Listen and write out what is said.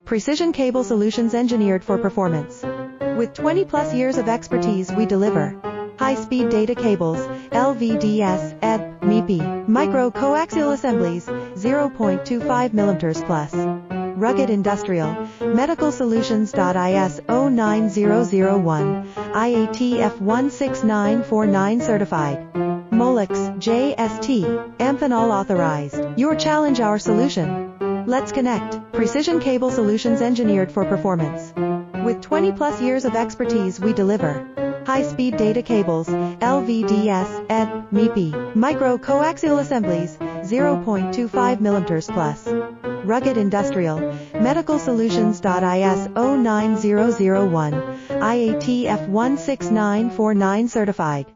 precision cable solutions engineered for performance. With 20+ years of expertise, we deliver high-speed data cables, LVDS, ED, MIPI, micro-coaxial assemblies, 0.25 mm plus. Rugged industrial, medical solutions. ISO 9001, IATF 16949 certified. Molex, JST, Amphenol authorized. Your challenge, our solution. Let's connect. Precision cable solutions engineered for performance. With 20+ years of expertise, we deliver high-speed data cables, LVDS, ED, MIPI, micro-coaxial assemblies, 0.25 mm plus. Rugged industrial, medical solutions. ISO 9001, IATF 16949 certified.